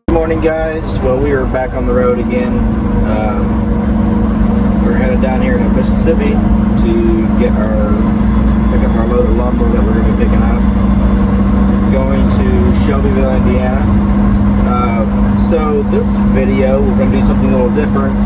Good morning, guys. Well, we are back on the road again. We're headed down here to Mississippi to pick up our load of lumber that we're going to be picking up. Going to Shelbyville, Indiana. So this video, we're going to do something a little different.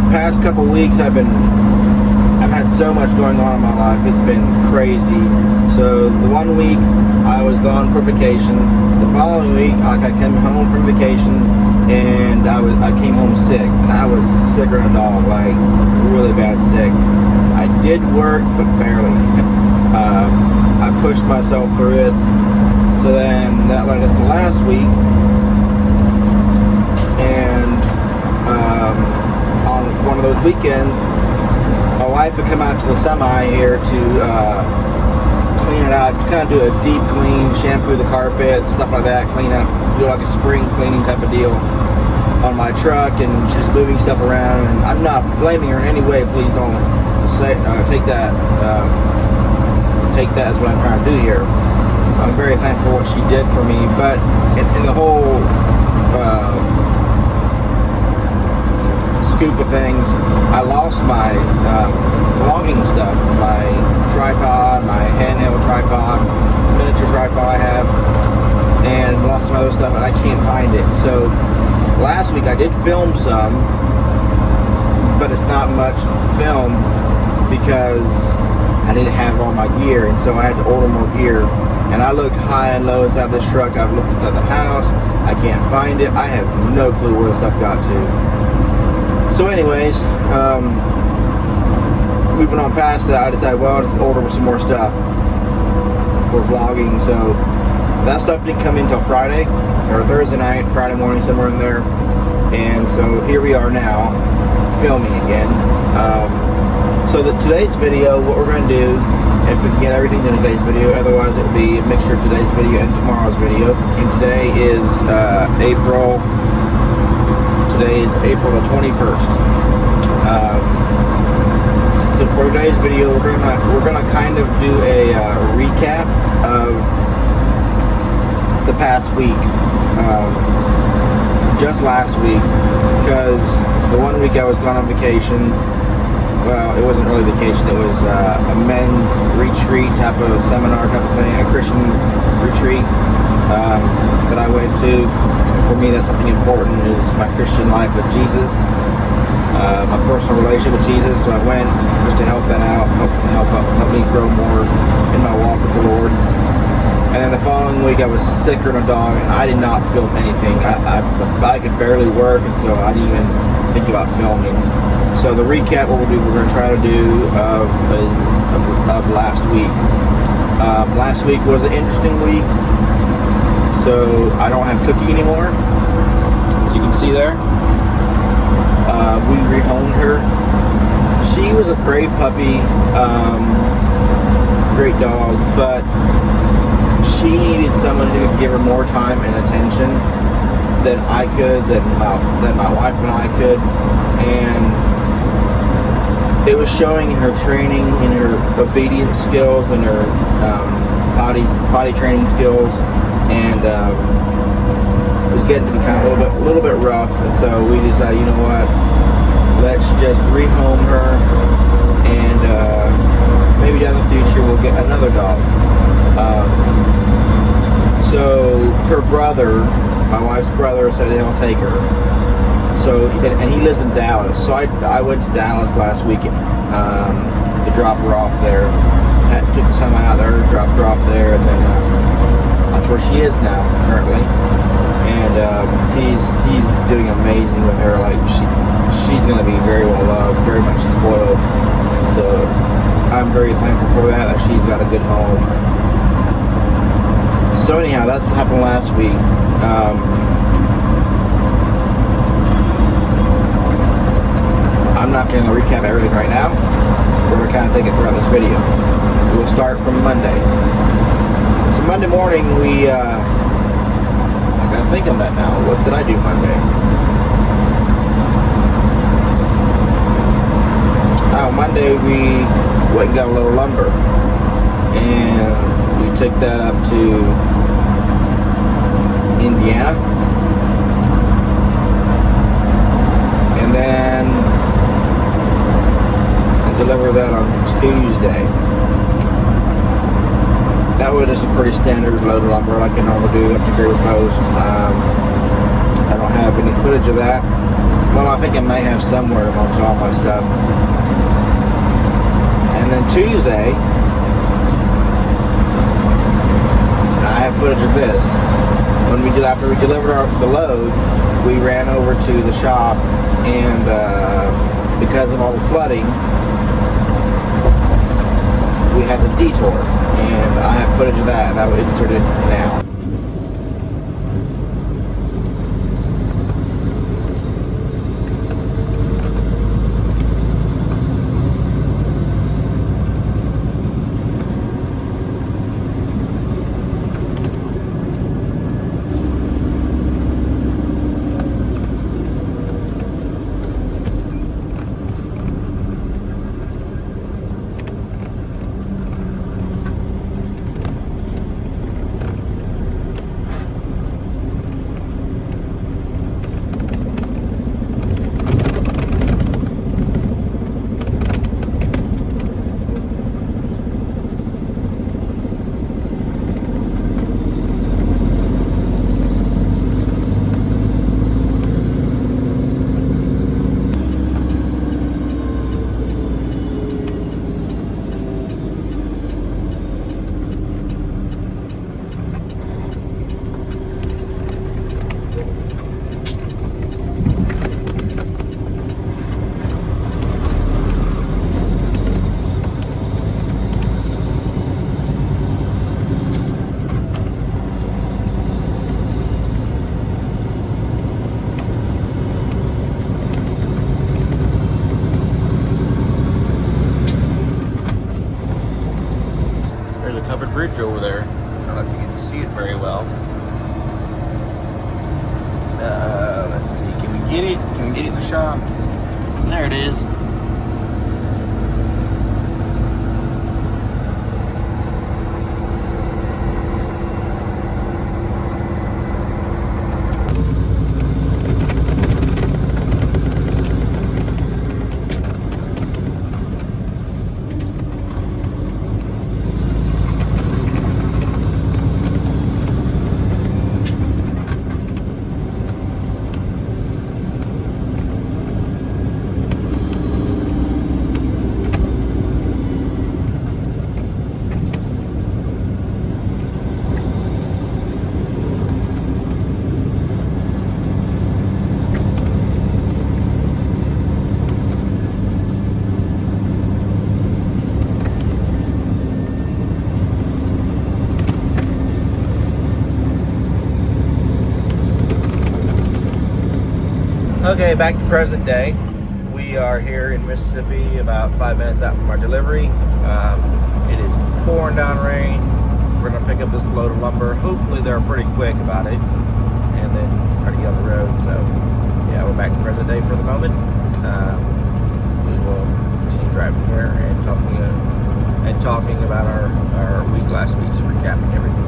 Past couple weeks, I've had so much going on in my life. It's been crazy. So the one week I was gone for vacation. The following week, I came home from vacation and I came home sick. And I was sicker than a dog, like really bad sick. I did work, but barely. I pushed myself through it. So then that led us to last week. And on one of those weekends, my wife had come out to the semi here to clean it out, kind of do a deep clean, shampoo the carpet, stuff like that, clean up, do like a spring cleaning type of deal on my truck, and she's moving stuff around. And I'm not blaming her in any way. Please don't take that as what I'm trying to do here. I'm very thankful for what she did for me, but in the whole scoop of things, I lost my vlogging stuff, my tripod, my handheld tripod, miniature tripod I have, and lost some other stuff, and I can't find it. So last week I did film some, but it's not much film because I didn't have all my gear, and so I had to order more gear. And I looked high and low inside this truck. I've looked inside the house. I can't find it. I have no clue where the stuff got to. So anyways, moving on past that, I decided, well, I'll just order some more stuff for vlogging. So that stuff didn't come in until Friday, or Thursday night, Friday morning, somewhere in there. And so here we are now, filming again. So today's video, what we're going to do, if we can get everything in today's video, otherwise it will be a mixture of today's video and tomorrow's video. And today is April the 21st. So for today's video, we're gonna kind of do a recap of the past week, just last week, because the one week I was gone on vacation. Well, it wasn't really vacation. It was a men's retreat type of seminar type of thing, a Christian retreat that I went to. For me, that's something important, is my Christian life with Jesus, my personal relationship with Jesus. So I went just to help that out, help me grow more in my walk with the Lord. And then the following week, I was sicker than a dog, and I did not film anything. I could barely work, and so I didn't even think about filming. So the recap, what we're going to try to do of last week. Last week was an interesting week. So I don't have Cookie anymore, as you can see there. We rehomed her. She was a great puppy, great dog, but she needed someone who could give her more time and attention than I could, than my wife and I could, and it was showing in her training, in her obedience skills, and her potty training skills, and it was getting to be kind of a little bit rough. And so we decided, you know what, let's just rehome her, and maybe down the future we'll get another dog. So her brother, my wife's brother, said he'll take her. So, and he lives in Dallas. So I went to Dallas last week to drop her off there. Took the semi out there, dropped her off there, and then that's where she is now currently. And he's doing amazing with her. Like she's going to be very well loved, very much spoiled. So I'm very thankful for that she's got a good home. So anyhow, that's what happened last week. I'm not going to recap everything right now. We're going to kind of take it throughout this video. We'll start from Mondays. So Monday morning, I got to think on that now. What did I do Monday? Monday we went and got a little lumber. And we took that up to want to do up to Great Post. I don't have any footage of that. Well, I think I may have somewhere amongst all my stuff. And then Tuesday, and I have footage of this. After we delivered the load, we ran over to the shop, and because of all the flooding, we had to detour. And I have footage of that, and I will insert it now. Bridge over there. I don't know if you can see it very well. Let's see. Can we get it? Can we get it in the shop? There it is. Okay, back to present day. We are here in Mississippi, about 5 minutes out from our delivery. It is pouring down rain. We're going to pick up this load of lumber. Hopefully they're pretty quick about it, and then try to get on the road. So, yeah, we're back to present day for the moment. We will continue driving here and talking about our week last week, just recapping everything.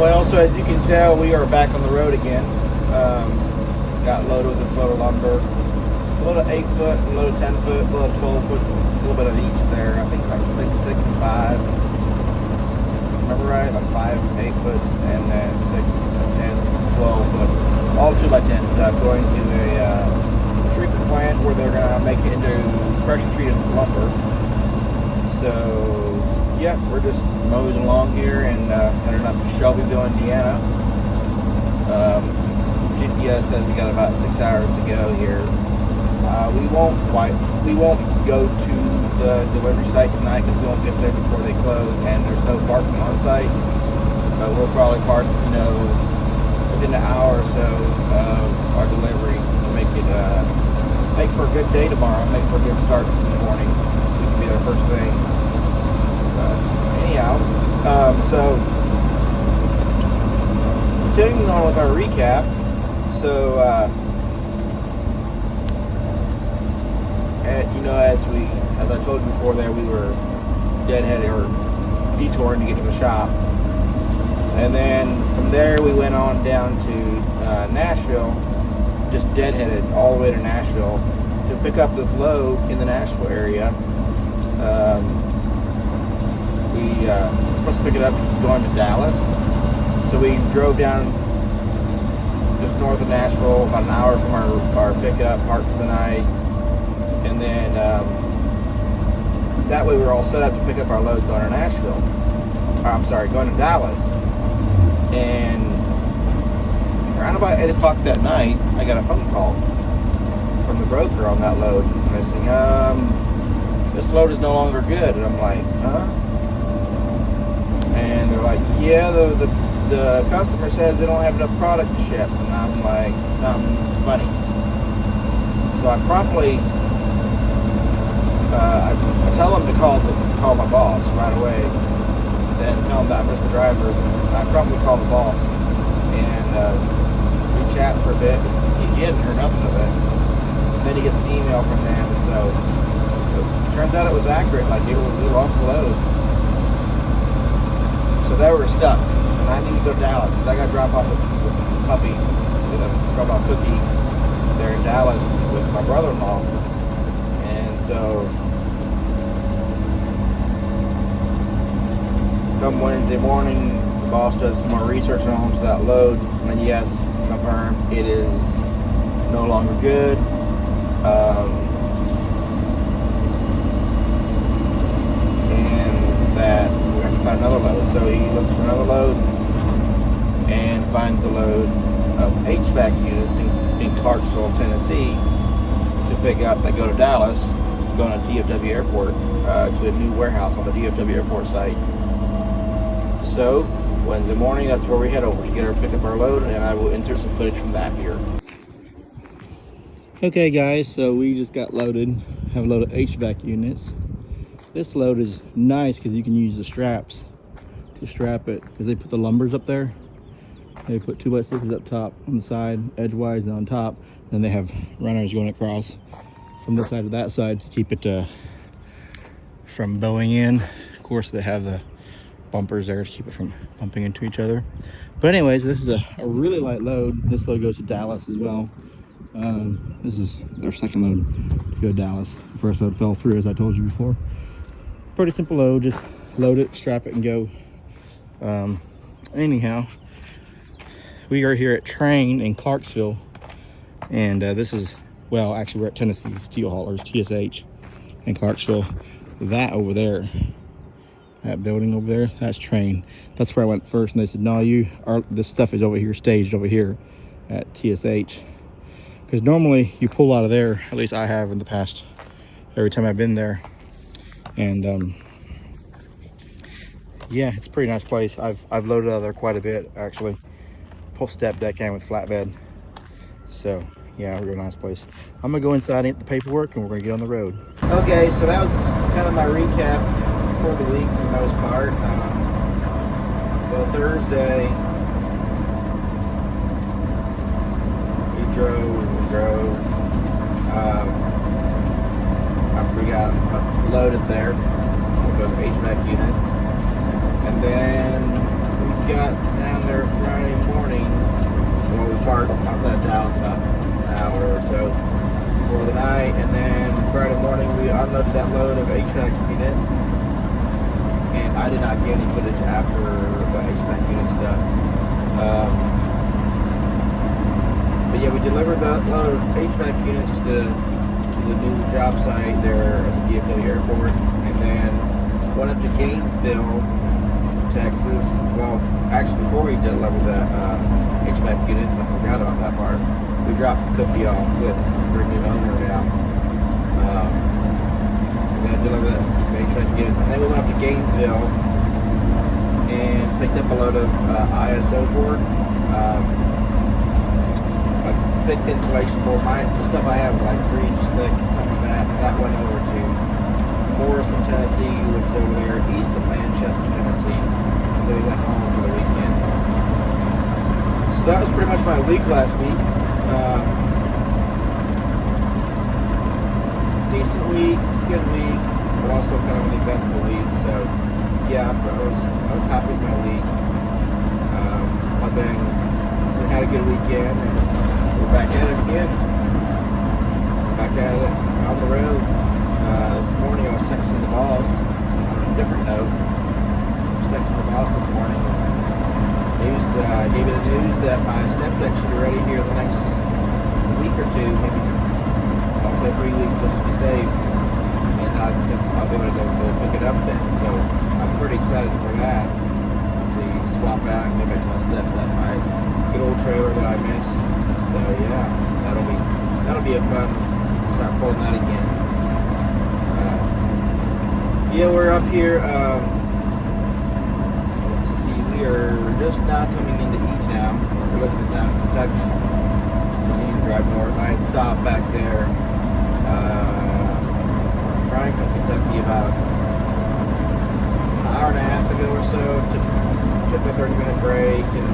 Well, so as you can tell, we are back on the road again. Got loaded with this load of lumber. A load of 8 foot, a load of 10 foot, a load of 12 foot, a little bit of each there. I think like 6, 6, and 5. Remember right? Like 5, 8 foot, and then 6, 10, 12 foot. All 2x10 stuff going to a treatment plant where they're going to make it into pressure treated lumber. So, yeah, we're just moseying along here and heading up to Shelbyville, Indiana. GPS says we got about 6 hours to go here. We won't go to the delivery site tonight because we won't get there before they close, and there's no parking on site. We'll probably park, within an hour or so of our delivery to make for a good day tomorrow, make for a good start in the morning, so we can be there first thing. Anyhow, so continuing on with our recap. So, as I told you before, there we were deadheaded or detouring to get to the shop, and then from there we went on down to Nashville, just deadheaded all the way to Nashville to pick up this load in the Nashville area. We were supposed to pick it up going to Dallas, so we drove down just north of Nashville, about an hour from our pickup, parked for the night, and then that way we were all set up to pick up our load going to Nashville. Going to Dallas. And around about 8 o'clock that night, I got a phone call from the broker on that load, and they're saying, this load is no longer good. And I'm like, huh? And they're like, yeah, the customer says they don't have enough product to ship. And I'm like, something's funny. So I promptly, I tell them to call my boss right away. Then tell him that I missed the driver. I promptly call the boss, and we chat for a bit. He hadn't heard nothing of it. And then he gets an email from them, and so it turns out it was accurate. Like we lost the load. So they were stuck, and I need to go to Dallas because I got to drop off this puppy, drop off Cookie there in Dallas with my brother-in-law, and so come Wednesday morning, the boss does some more research onto that load, and yes, confirmed it is no longer good. And that we're going to find another load. So he looks for another load and finds a load of HVAC units in Clarksville, Tennessee to pick up that go to Dallas, going to DFW Airport, to a new warehouse on the DFW Airport site. So Wednesday morning, that's where we head over to pick up our load, and I will insert some footage from that here. Okay guys, so we just got loaded, have a load of HVAC units. This load is nice because you can use the straps to strap it, because they put the lumbers up there. They put 2x6s up top on the side, edgewise, and on top. Then they have runners going across from this side to that side to keep it from bowing in. Of course, they have the bumpers there to keep it from bumping into each other. But anyways, this is a really light load. This load goes to Dallas as well. This is their second load to go to Dallas. The first load fell through, as I told you before. Pretty simple load, just load it, strap it, and go. Anyhow, we are here at Train in Clarksville, and this is, well, actually we're at Tennessee Steel Haulers, TSH, in Clarksville. That over there, that building over there, that's Train. That's where I went first, and they said, no, this stuff is over here, staged over here at TSH. Because normally you pull out of there, at least I have in the past, every time I've been there. And yeah, it's a pretty nice place. I've loaded out of there quite a bit, actually. Pull step deck in with flatbed. So yeah, a real nice place. I'm gonna go inside and get the paperwork, and we're gonna get on the road. Okay, so that was kind of my recap for the week for the most part. So Thursday, we drove. After we got loaded there with those HVAC units, and then we got down there Friday morning. Well, we parked outside Dallas about an hour or so for the night, and then Friday morning we unloaded that load of HVAC units. And I did not get any footage after the HVAC unit stuff. But yeah, we delivered the load of HVAC units to the new job site there at the DFW airport, and then went up to Gainesville, Texas. Well, actually, before we delivered the HVAC units, I forgot about that part. We dropped Cookie off with her new owner now. Then delivered the HVAC units, and then we went up to Gainesville and picked up a load of ISO board. Thick insulation board. The stuff I have was like 3 inches thick and some of that. That went over to Morrison, Tennessee, which is over there east of Manchester, Tennessee. And then we went home for the weekend. So that was pretty much my week last week. Decent week, good week, but also kind of an eventful week. So yeah, I was happy with my week. But then we had a good weekend, and we're back at it again. Back at it on the road. This morning I was texting the boss on a different note. I was texting the boss this morning. He gave me the news that my step deck should be ready here in the next week or two, maybe I'll say 3 weeks just to be safe. And I'll be able to go pick it up then. So I'm pretty excited for that. To swap out and go back to my step deck, my good old trailer that I miss. So yeah, that'll be a fun start pulling that again. Yeah, we're up here. Let's see, we are just now coming into E-Town, Elizabethtown, Kentucky. Just continue to drive north. I had stopped back there from Franklin, Kentucky, about an hour and a half ago or so. Took a 30-minute break and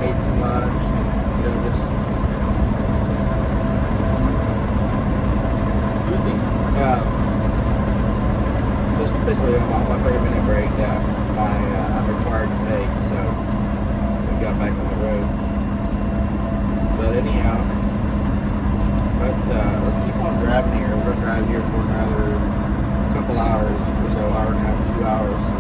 ate some lunch. Just basically on my 30-minute break that I'm required to take, so we got back on the road. But anyhow, let's keep on driving here. We're gonna drive here for another couple hours or so, hour and a half, 2 hours. So.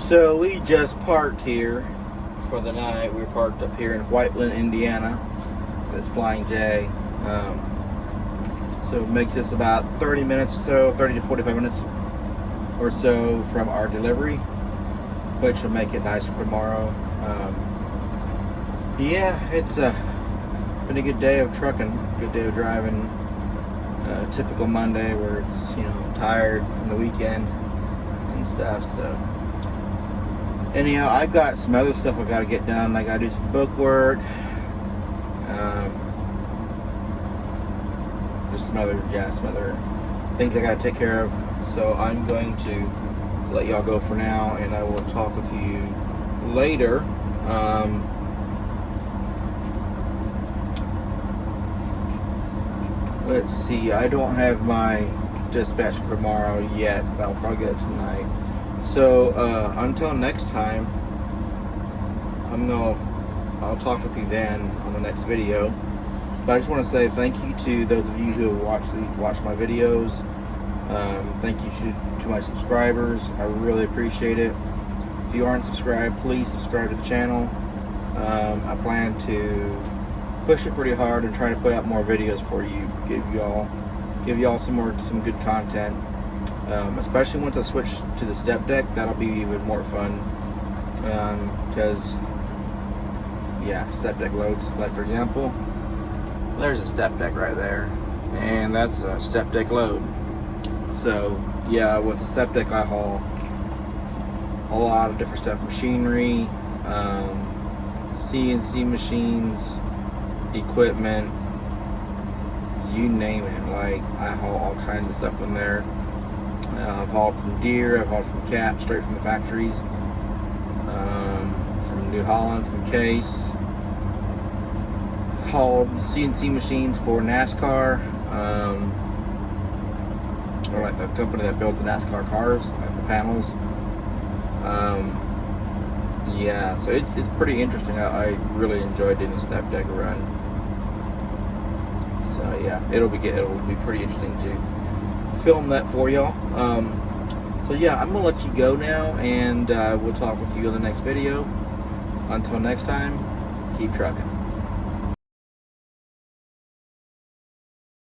So we just parked here for the night. We were parked up here in Whiteland, Indiana. This Flying J. So it makes us about 30 minutes or so, 30 to 45 minutes or so from our delivery, which will make it nice for tomorrow. Yeah, it's been a good day of trucking, good day of driving. Typical Monday where it's, you know, tired from the weekend and stuff. So anyhow, I've got some other stuff I got to get done. I got to do some book work. Just some other things I got to take care of. So I'm going to let y'all go for now, and I will talk with you later. Let's see, I don't have my dispatch for tomorrow yet, but I'll probably get it tonight. So until next time, I'll talk with you then on the next video. But I just want to say thank you to those of you who watch my videos. Thank you to my subscribers. I really appreciate it. If you aren't subscribed, please subscribe to the channel. I plan to push it pretty hard and try to put out more videos for you. Give y'all some good content. Especially once I switch to the step deck, that'll be even more fun. Because yeah, step deck loads. Like for example, there's a step deck right there, and that's a step deck load. So yeah, with the step deck I haul a lot of different stuff, machinery, CNC machines, equipment, you name it. Like, I haul all kinds of stuff in there. I've hauled from Deere, I've hauled from Cat, straight from the factories, from New Holland, from Case. Hauled CNC machines for NASCAR, or like the company that builds the NASCAR cars, like the panels. Yeah, so it's pretty interesting. I really enjoyed doing the step deck run. So yeah, it'll be pretty interesting to film that for y'all. So yeah, I'm gonna let you go now, and we'll talk with you in the next video. Until next time, keep trucking.